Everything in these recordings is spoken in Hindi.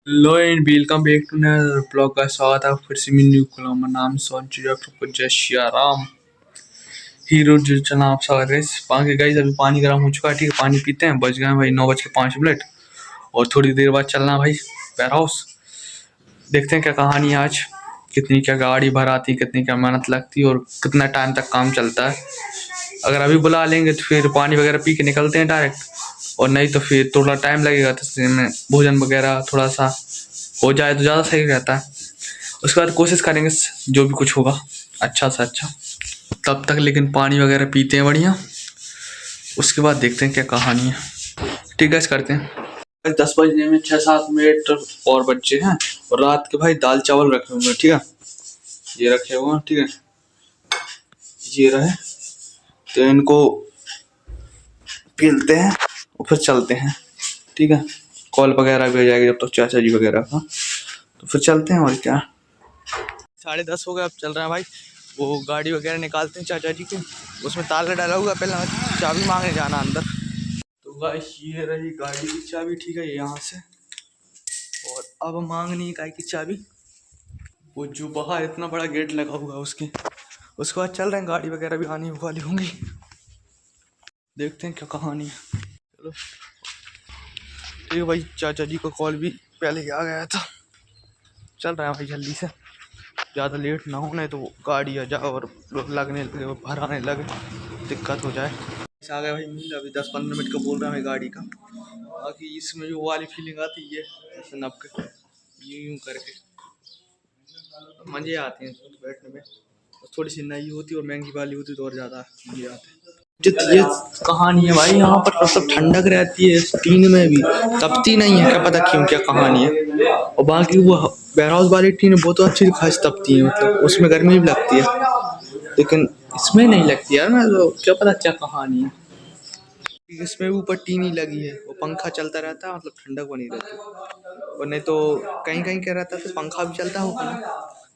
Low and welcome back to नया ब्लॉग का स्वागत है फिर से मेरे न्यू मेरा नाम सोनचू डॉक्टर जय श्री राम हीरो जो चला आप स्वागत है बाकी गाइस अभी पानी गर्म हो चुका है। ठीक है, पानी पीते हैं। बज गए भाई 9:05 और थोड़ी देर बाद चलना है भाई वेयर हाउस। देखते हैं क्या कहानी है आज, कितनी क्या गाड़ी भर आती, कितनी क्या मेहनत लगती है और कितना टाइम तक काम चलता है। अगर अभी बुला लेंगे तो फिर पानी वगैरह पी के निकलते हैं डायरेक्ट, और नहीं तो फिर थोड़ा टाइम लगेगा तो इसमें भोजन वगैरह थोड़ा सा हो जाए तो ज़्यादा सही रहता है। उसके बाद कोशिश करेंगे जो भी कुछ होगा अच्छा से अच्छा। तब तक लेकिन पानी वगैरह पीते हैं बढ़िया, उसके बाद देखते हैं क्या कहानी है। ठीक है, करते हैं। 10 बजने में 6-7 मिनट और बच्चे हैं और रात के भाई दाल चावल रखे हुए हैं। ठीक है, ये रखे हुए हैं। ठीक है, ये रहे तो इनको पीलते हैं और फिर चलते हैं। ठीक है, कॉल वगैरह भी हो जाएगी जब तक चाचा जी वगैरह का, तो फिर चलते हैं। और क्या, 10:30 हो गए, अब चल रहा है भाई। वो गाड़ी वगैरह निकालते हैं चाचा जी के, उसमें ताला डाला हुआ, पहले चाबी मांगने जाना अंदर। तो गाइस ये रही गाड़ी की चाबी। ठीक है, यहाँ से, और अब मांगनी गाय की चाबी, वो जो बाहर इतना बड़ा गेट लगा हुआ है उसके बाद चल रहे हैं। गाड़ी वगैरह भी आनी वाली होंगी, देखते हैं क्या कहानी है। चलो ठीक है भाई, चाचा जी का कॉल भी पहले ही आ गया था। चल रहा है भाई जल्दी से, ज़्यादा लेट ना होने तो गाड़ी आ जाए और लगने लगे, भराने लगे, दिक्कत हो जाए। आ गया भाई मिल, अभी 10-15 मिनट का बोल रहा है गाड़ी का। बाकी इसमें जो वाली फीलिंग आती है ऐसे नप के यूं करके मज़े आते हैं बैठने में। थोड़ी सी नई होती और महंगी वाली होती तो और ज़्यादा मज़े आते हैं। ये कहानी है भाई, यहाँ पर तो सब ठंडक रहती है, टीन में भी तपती नहीं है, क्या पता क्यों, क्या कहानी है। और बाकी वो वेयर हाउस वाली टीन वो तो अच्छी खास तपती है, मतलब उसमें गर्मी भी लगती है, लेकिन इसमें नहीं लगती यार ना, तो क्या पता क्या कहानी है। इसमें भी ऊपर टीन ही लगी है, वो पंखा चलता रहता है, मतलब ठंडक बनी रहती है। और नहीं तो कहीं कहीं क्या रहता है तो पंखा भी चलता होगा ना,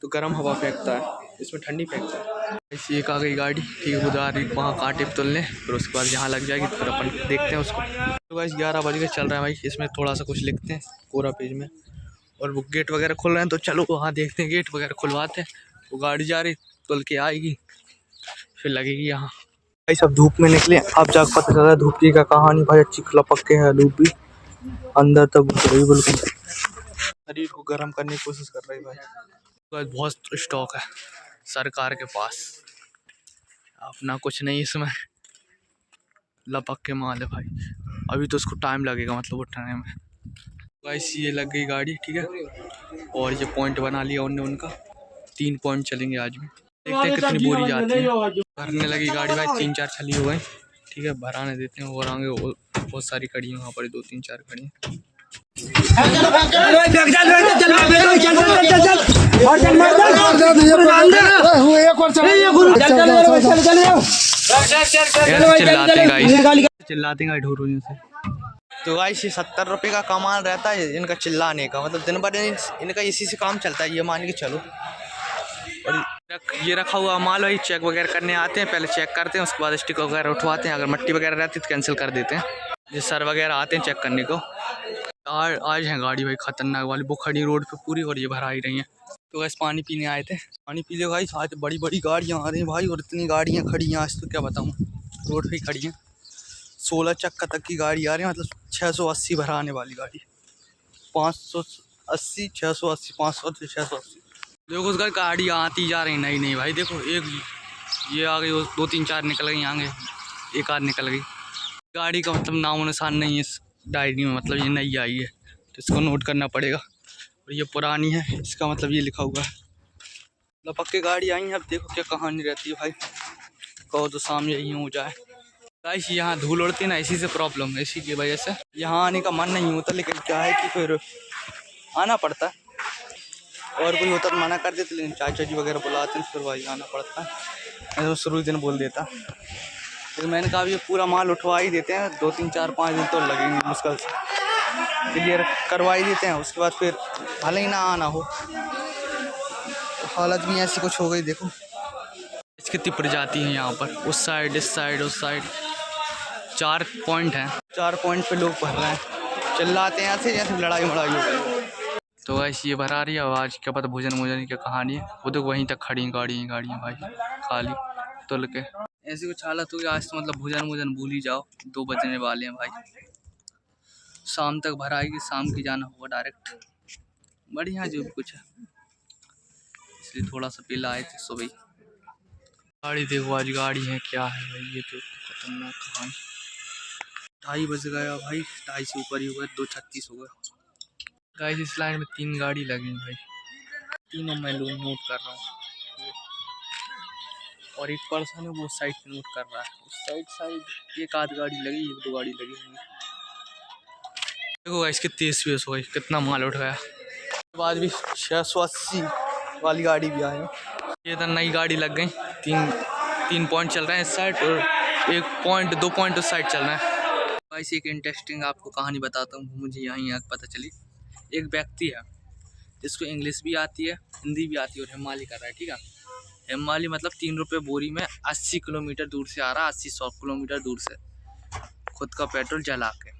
तो गर्म हवा फेंकता है, इसमें ठंडी फेंकता है। ऐसी एक आ गई गाड़ी। ठीक है, उधर वहाँ कांटे पे तुलने, फिर उसके बाद यहाँ लग जाएगी, फिर अपन देखते हैं उसको। तो गाइस 11 बज के चल रहा है भाई, इसमें थोड़ा सा कुछ लिखते हैं पूरा पेज में, और वो गेट वगैरह खुल रहे हैं, तो चलो वहाँ देखते हैं, गेट वगैरह खुलवाते हैं। वो गाड़ी जा रही, तुल के आएगी, फिर लगेगी यहाँ। भाई सब धूप में निकले, अब जाकर पता चला धूप की क्या कहानी भाई, अच्छी लपक के है धूप भी, अंदर तक रही, बिल्कुल शरीर को गर्म करने की कोशिश कर रही भाई। बहुत स्टॉक है सरकार के पास, अपना कुछ नहीं इसमें, लपक के माल है भाई। अभी तो उसको टाइम लगेगा मतलब उठाने में। गाइस ये लग गई गाड़ी। ठीक है, और ये पॉइंट बना लिया उनने उनका, 3 पॉइंट चलेंगे आज भी। देखते हैं कितनी बोरी जाती है। भरने लगी गाड़ी भाई, 3-4 छली हो गई। ठीक है, भराने देते हैं, और आगे बहुत सारी खड़ी हैं वहाँ पर, 2-3-4 खड़ी हैं। चिल्लाते हैं ढोरों से। तो गाइस ये 70 रुपये का कमाल रहता है इनका चिल्लाने का, मतलब दिन भर इनका इसी से काम चलता है, ये मान के चलो। और ये रखा हुआ माल भाई चेक वगैरह करने आते हैं, पहले चेक करते हैं, उसके बाद स्टिक वगैरह उठवाते हैं, अगर मट्टी वगैरह रहती है तो कैंसिल कर देते हैं। ये सर वगैरह आते हैं चेक करने को। आज है गाड़ी भाई खतरनाक वाली, वो खड़ी रोड पे पूरी, और ये भरा ही रही है। तो बस पानी पीने आए थे, पानी पी ले भाई। आज बड़ी बड़ी गाड़ियाँ आ रही हैं भाई, और इतनी गाड़ियाँ खड़ी हैं आज तो क्या बताऊँ, रोड पे ही खड़ी हैं। 16 चक्का तक की गाड़ी आ रही है, मतलब 680 भराने वाली गाड़ी, 580, 680, 500 से 680। देखो उसका गाड़ी आती जा रही नई नई भाई, देखो एक ये आ गई, 2-3-4 निकल गई आगे, एक आध निकल गई। गाड़ी का मतलब नामो निशान नहीं है इस डायरी में, मतलब ये नई आई है तो इसको नोट करना पड़ेगा। और ये पुरानी है, इसका मतलब ये लिखा हुआ है। लपक के गाड़ी आई है, अब देखो क्या कहानी रहती है भाई, कहो तो सामने यहीं हो जाए। गाइस यहाँ धूल उड़ती है ना, इसी से प्रॉब्लम है, इसी की वजह से यहाँ आने का मन नहीं होता, लेकिन क्या है कि फिर आना पड़ता है। और कोई होता तो मना कर देते, लेकिन चाचा जी वगैरह बुलाते हैं फिर भाई आना पड़ता है। तो शुरू दिन बोल देता, फिर मैंने कहा ये पूरा माल उठवा ही देते हैं, 2-3-4-5 दिन तो लगेंगे मुश्किल से, क्लियर करवा ही देते हैं, उसके बाद फिर भले ही ना आना हो। हालत भी ऐसी कुछ हो गई, देखो कितनी प्रजाति है यहाँ पर, उस साइड इस साइड उस साइड। 4 पॉइंट हैं, 4 पॉइंट पे लोग भर रहे हैं, चिल्लाते हैं ऐसे जैसे लड़ाई हो गई। तो गाइस ये भरा रही है। आज क्या पता भोजन मोजन की कहानी है। वो तो वहीं तक खड़ी गाड़ियाँ भाई खाली तुल के। ऐसी कुछ हालत होगी आज तो मतलब भोजन मोजन भूल ही जाओ। 2 बजने वाले हैं भाई। शाम तक भरा आएगी, शाम की जाना होगा डायरेक्ट। बढ़िया जो भी कुछ है, इसलिए थोड़ा सा पीला आए थे सुबह। गाड़ी देखो आज गाड़ी है क्या है भाई, ये तो खतरनाक कहानी। 2:30 बज गया भाई, 2:30 से ऊपर ही हो गया, 2:36 हो गया। गाइस इस लाइन में 3 गाड़ी लगी भाई, तीनों मैं नोट कर रहा हूँ। और एक पर्सन है वो साइड पे नोट कर रहा है। उस साइड एक आध गाड़ी लगी, 1-2 गाड़ी लगी हुई। देखो गाइस कितनी स्पेस हो गई, कितना माल उठ गया। बाद भी 680 वाली गाड़ी भी आई। ये तो नई गाड़ी लग गई। 3 पॉइंट चल रहे हैं इस साइड और 1 पॉइंट 2 पॉइंट उस साइड चल रहे हैं। गाइस एक इंटरेस्टिंग आपको कहानी बताता हूँ, मुझे यहाँ पता चली। एक व्यक्ति है जिसको इंग्लिश भी आती है, हिंदी भी आती है और हिमालय कर रहा है। ठीक है, हिमालय मतलब 3 रुपये बोरी में 80 किलोमीटर दूर से आ रहा है, 80-100 किलोमीटर दूर से खुद का पेट्रोल जला के।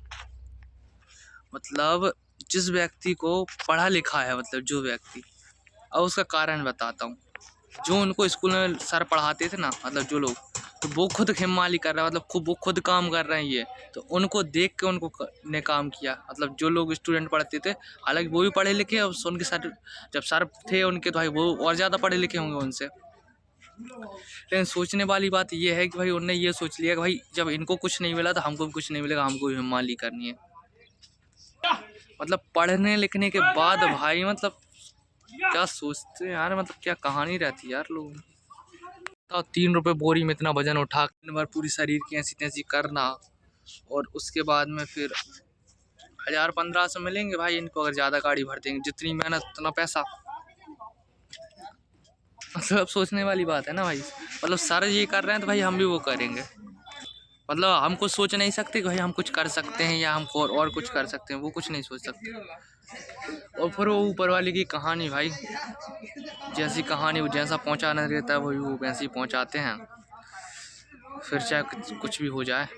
मतलब जिस व्यक्ति को पढ़ा लिखा है, मतलब जो व्यक्ति, अब उसका कारण बताता हूँ। जो उनको स्कूल में सर पढ़ाते थे ना, मतलब जो लोग, तो वो खुद हिमालय कर रहा है, मतलब वो खुद काम कर रहे हैं। ये तो उनको देख के उनको ने काम किया। मतलब जो लोग स्टूडेंट पढ़ते थे, हालांकि वो भी पढ़े लिखे, और उनके सर जब सर थे उनके तो भाई वो और ज़्यादा पढ़े लिखे होंगे उनसे। लेकिन सोचने वाली बात ये है कि भाई उन्होंने ये सोच लिया कि भाई जब इनको कुछ नहीं मिला तो हमको भी कुछ नहीं मिलेगा, हमको भी हिमालय करनी है। मतलब पढ़ने लिखने के बाद भाई मतलब क्या सोचते हैं यार, मतलब क्या कहानी रहती है यार लोगों की। तो 3 रुपये बोरी में इतना वजन उठा दिन भर पूरी शरीर की ऐसी तैसी करना, और उसके बाद में फिर 1000-1500 मिलेंगे भाई इनको अगर ज़्यादा गाड़ी भर देंगे। जितनी मेहनत उतना पैसा। मतलब सोचने वाली बात है ना भाई। मतलब सर ये कर रहे हैं तो भाई हम भी वो करेंगे। मतलब हम कुछ सोच नहीं सकते कि भाई हम कुछ कर सकते हैं या हम और कुछ कर सकते हैं, वो कुछ नहीं सोच सकते। और फिर वो ऊपर वाले की कहानी भाई, जैसी कहानी वो जैसा पहुंचाना रहता है वही वो वैसे ही पहुंचाते हैं। फिर चाहे कुछ भी हो जाए।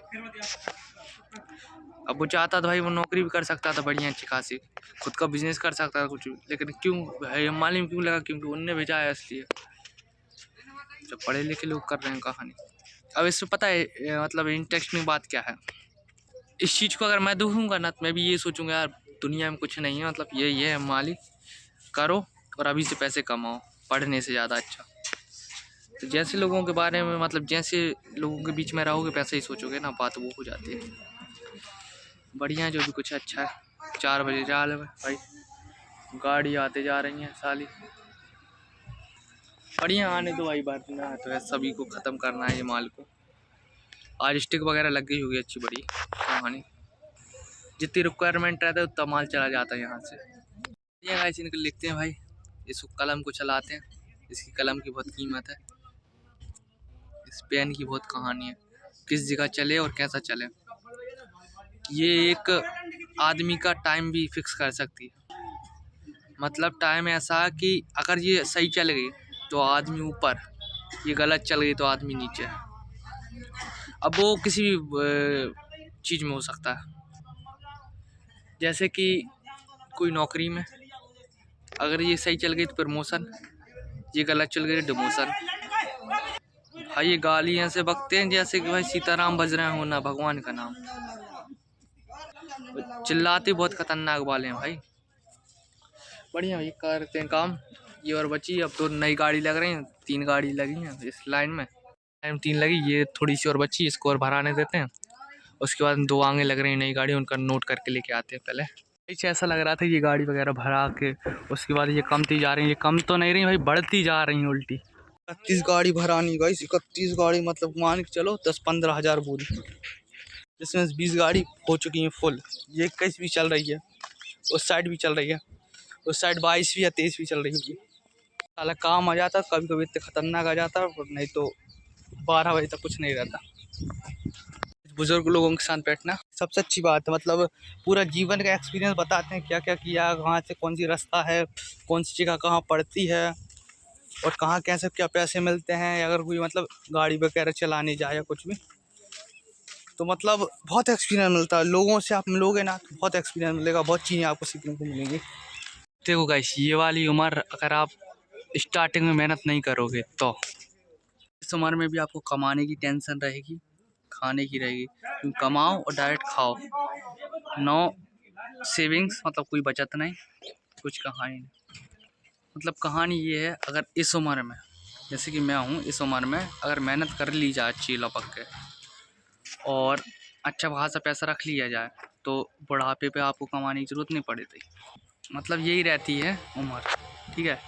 अब वो चाहता था भाई वो नौकरी भी कर सकता था बढ़िया अच्छी खासी, खुद का बिजनेस कर सकता था कुछ भी, लेकिन क्यों भाई मालूम क्यों लगा, क्योंकि उनने भेजा है इसलिए। जो पढ़े लिखे लोग कर रहे हैं कहानी। अब इसमें पता है मतलब इंटरेस्टिंग बात क्या है, इस चीज़ को अगर मैं देखूँगा ना तो मैं भी ये सोचूंगा यार दुनिया में कुछ नहीं है, मतलब ये है मालिक करो और अभी से पैसे कमाओ, पढ़ने से ज़्यादा अच्छा। तो जैसे लोगों के बारे में, मतलब जैसे लोगों के बीच में रहोगे पैसे ही सोचोगे ना, बात वो हो जाती है। बढ़िया जो भी कुछ अच्छा है। 4 बजे जा रहे भाई, गाड़ी आते जा रही हैं साली। बढ़िया आने दो भाई, भरना है तो है, सभी को ख़त्म करना है ये माल को। आज स्टिक वगैरह लग गई होगी अच्छी बड़ी कहानी। जितनी रिक्वायरमेंट रहता है उतना माल चला जाता है यहाँ से। ये गाइस इनको लिखते हैं भाई, इसको कलम को चलाते हैं। इसकी कलम की बहुत कीमत है, इस पेन की बहुत कहानी है, किस जगह चले और कैसा चले। ये एक आदमी का टाइम भी फिक्स कर सकती है। मतलब टाइम ऐसा कि अगर ये सही चल गई तो आदमी ऊपर, ये गलत चल गई तो आदमी नीचे। अब वो किसी भी चीज़ में हो सकता है, जैसे कि कोई नौकरी में अगर ये सही चल गई तो प्रमोशन, ये गलत चल गई तो डिमोशन। भाई ये गाली ऐसे बकते हैं जैसे कि भाई सीताराम बज रहे हो ना, भगवान का नाम। चिल्लाते बहुत खतरनाक वाले हैं भाई। बढ़िया भाई करते हैं काम। ये और बची, अब तो नई गाड़ी लग रही हैं, 3 गाड़ी लगी हैं इस लाइन में। टाइम 3 लगी, ये थोड़ी सी और बची, इसको और भराने देते हैं। उसके बाद 2 आगे लग रही हैं नई गाड़ी, उनका नोट करके लेके आते हैं पहले। पीछे ऐसा लग रहा था ये गाड़ी वगैरह भरा के उसके बाद ये कमती जा रही है, ये कम तो नहीं रही भाई, बढ़ती जा रही हैं उल्टी। 31 गाड़ी भरानी गाइस, 31 गाड़ी मतलब मान के चलो 10-15 हज़ार बोरी, जिसमें 20 गाड़ी हो चुकी हैं फुल। ये 21 भी चल रही है, उस साइड भी चल रही है, उस साइड 22 भी या 23 भी चल रही होगी। साला काम आ जाता, कभी कभी इतने खतरनाक आ जाता, और नहीं तो 12 बजे तक कुछ नहीं रहता। बुजुर्ग लोगों के साथ बैठना सबसे अच्छी बात है, मतलब पूरा जीवन का एक्सपीरियंस बताते हैं, क्या क्या किया, कहाँ से कौन सी रास्ता है, कौन सी जगह कहाँ पड़ती है, और कहाँ कैसे क्या पैसे मिलते हैं अगर कोई मतलब गाड़ी वगैरह चलाने जाए या कुछ भी। तो मतलब बहुत एक्सपीरियंस मिलता है, लोगों से आप मिलोगे ना तो बहुत एक्सपीरियंस मिलेगा, बहुत चीज़ें आपको सीखने को मिलेंगी। देखो गाइस, ये वाली उम्र अगर आप स्टार्टिंग में मेहनत नहीं करोगे तो इस उम्र में भी आपको कमाने की टेंशन रहेगी, खाने की रहेगी। तुम कमाओ और डायरेक्ट खाओ, नो सेविंग्स, मतलब कोई बचत नहीं, कुछ कहानी नहीं। मतलब कहानी ये है, अगर इस उम्र में, जैसे कि मैं हूँ, इस उम्र में अगर मेहनत कर ली जाए अच्छी लपक के और अच्छा खासा पैसा रख लिया जाए तो बुढ़ापे पे आपको कमाने की ज़रूरत नहीं पड़ेगी। मतलब यही रहती है उम्र, ठीक है।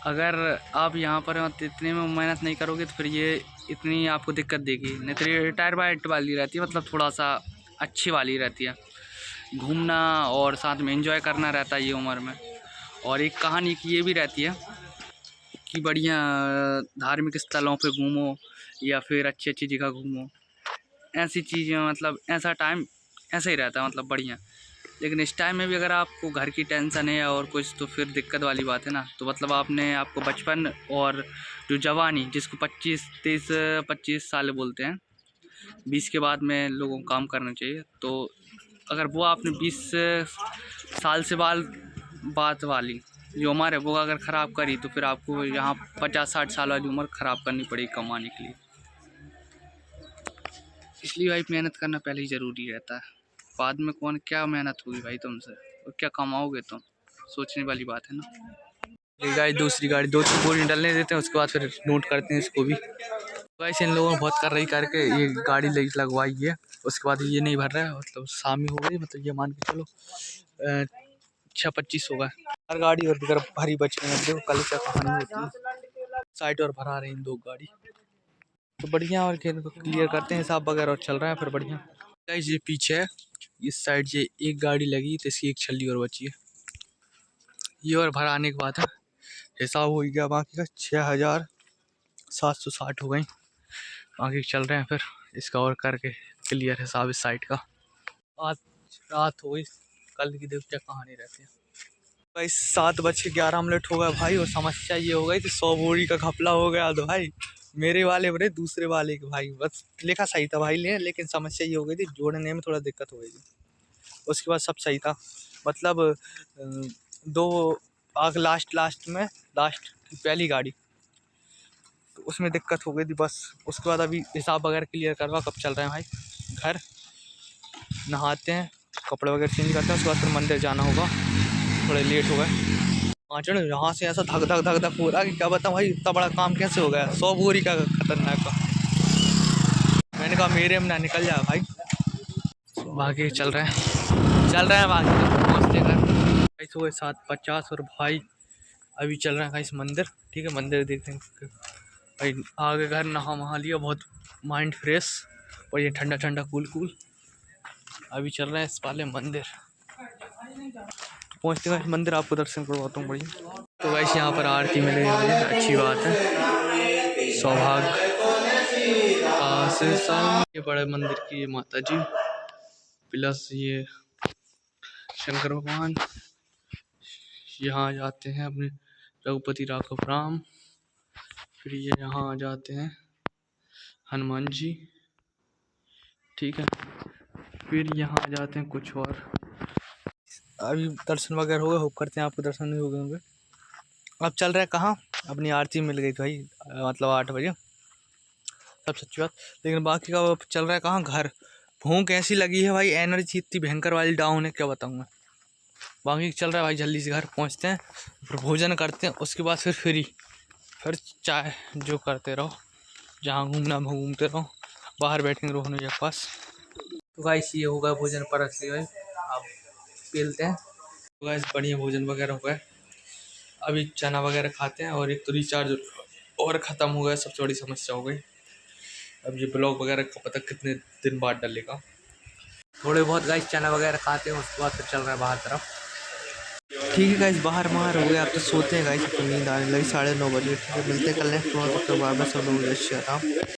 अगर आप यहाँ पर इतने में मेहनत नहीं करोगे तो फिर ये इतनी आपको दिक्कत देगी, नहीं तो ये रिटायरमेंट वाली रहती है, मतलब थोड़ा सा अच्छी वाली रहती है, घूमना और साथ में एंजॉय करना रहता है ये उम्र में। और एक कहानी की ये भी रहती है कि बढ़िया धार्मिक स्थलों पे घूमो या फिर अच्छी अच्छी जगह घूमो, ऐसी चीज़ें, मतलब ऐसा टाइम ऐसा ही रहता है, मतलब बढ़िया। लेकिन इस टाइम में भी अगर आपको घर की टेंशन है और कुछ, तो फिर दिक्कत वाली बात है ना। तो मतलब आपको बचपन और जो जवानी, जिसको 25 साल बोलते हैं, 20 के बाद में लोगों को काम करना चाहिए, तो अगर वो आपने 20 साल से बात वाली जो उम्र है वो अगर ख़राब करी, तो फिर आपको यहाँ 50-60 साल वाली उम्र ख़राब करनी पड़ेगी कमाने के लिए। इसलिए भाई मेहनत करना पहले ही ज़रूरी रहता है, बाद में कौन क्या मेहनत होगी भाई तुमसे, और क्या कमाओगे तुम, सोचने वाली बात है ना। ये गाड़ी, दूसरी गाड़ी 2-3 बोरी डलने देते हैं, उसके बाद फिर नोट करते हैं इसको भी। वैसे इन लोगों ने बहुत कर रही करके ये गाड़ी लगवाई है, उसके बाद ये नहीं भर रहा है, मतलब शामी हो गई, मतलब ये मान के चलो 6:25 होगा। हर गाड़ी और इधर भरी बच गई है, देखो कल क्या कहानी होती है। साइड और भरा रही इन 2 गाड़ी, तो बढ़िया। और क्लियर करते हैं हिसाब वगैरह और चल रहा है फिर बढ़िया। गाइस ये पीछे है, इस साइड से एक गाड़ी लगी तो इसकी एक छल्ली और बची है, ये और भराने के बाद है हिसाब हो गया बाकी का 6760 हो गई। बाकी चल रहे हैं फिर इसका और करके क्लियर हिसाब इस साइड का। आज रात हो गई, कल की देखो क्या कहानी रहती है। भाई 7:11 हो गया भाई, और समस्या ये हो गई थी 100 बोरी का घपला हो गया। तो भाई मेरे वाले बड़े दूसरे वाले के भाई, बस लिखा सही था भाई लेकिन समस्या ये हो गई थी जोड़ने में थोड़ा दिक्कत हो गई थी। उसके बाद सब सही था, मतलब 2 आग लास्ट में, लास्ट की पहली गाड़ी, तो उसमें दिक्कत हो गई थी बस। उसके बाद अभी हिसाब वगैरह क्लियर करवा, कब चल रहे हैं भाई घर, नहाते हैं, कपड़े वगैरह चेंज करते हैं, उसके बाद फिर मंदिर जाना होगा, थोड़े लेट हो गए। चढ़ यहाँ से ऐसा धक धक धक धक हो रहा कि क्या बताऊँ भाई, इतना बड़ा काम कैसे हो गया, 100 बोरी का खतरनाक का। मैंने कहा मेरे में ना निकल जाए भाई। बाकी चल रहे हैं बाकी पहुँचते घर भाई, सुबह 7:50 और भाई अभी चल रहे हैं भाई इस मंदिर, ठीक है। मंदिर देखते हैं भाई, आगे घर नहा वहा लिया, बहुत माइंड फ्रेश, और ये ठंडा ठंडा कूल। अभी चल रहे हैं इस वाले मंदिर, पहुँचते हैं मंदिर, आपको दर्शन करवाता हूँ बढ़िया। तो वैसे यहाँ पर आरती मिल रही है, अच्छी बात है, सौभाग्य। ये बड़े मंदिर की माता जी, प्लस ये शंकर भगवान, यहाँ जाते हैं अपने रघुपति राघव राम, फिर ये यहाँ आ जाते हैं हनुमान जी, ठीक है। फिर यहाँ आ जाते हैं कुछ और। अभी दर्शन वगैरह हो गए, होप करते हैं आपको दर्शन नहीं हो गए होंगे। अब चल रहे हैं कहाँ, अपनी आरती मिल गई भाई, मतलब 8 बजे, सब सच्ची बात। लेकिन बाकी का चल रहा है कहाँ, घर। भूख ऐसी लगी है भाई, एनर्जी इतनी भयंकर वाली डाउन है, क्या बताऊँ मैं। बाकी चल रहा है भाई, जल्दी से घर पहुँचते हैं, फिर भोजन करते हैं, उसके बाद फिर फ्री, फिर चाय जो करते रहो, जहाँ घूमना घूमते रहो, बाहर बैठेंगे रोहन भैया के पास। तो गाइस ये होगा भोजन परस लिया भाई, आप पेलते हैं। तो गाइस बढ़िया भोजन वगैरह हो गया, अभी चना वगैरह खाते हैं, और एक तो रिचार्ज और ख़त्म हो गया, सबसे बड़ी समस्या हो गई। अब ये ब्लॉग वगैरह का पता कितने दिन बाद डलेगा। थोड़े बहुत गाइस चना वगैरह खाते हैं, उसके बाद फिर चल रहा है बाहर तरफ, ठीक है गाइस। बाहर हो गया, आप तो सोते हैं गाइस, तो नींद आने लगी 9:30 बजे, ठीक है। मिलते हैं कल नेक्स्ट ब्लॉग, सब लोग।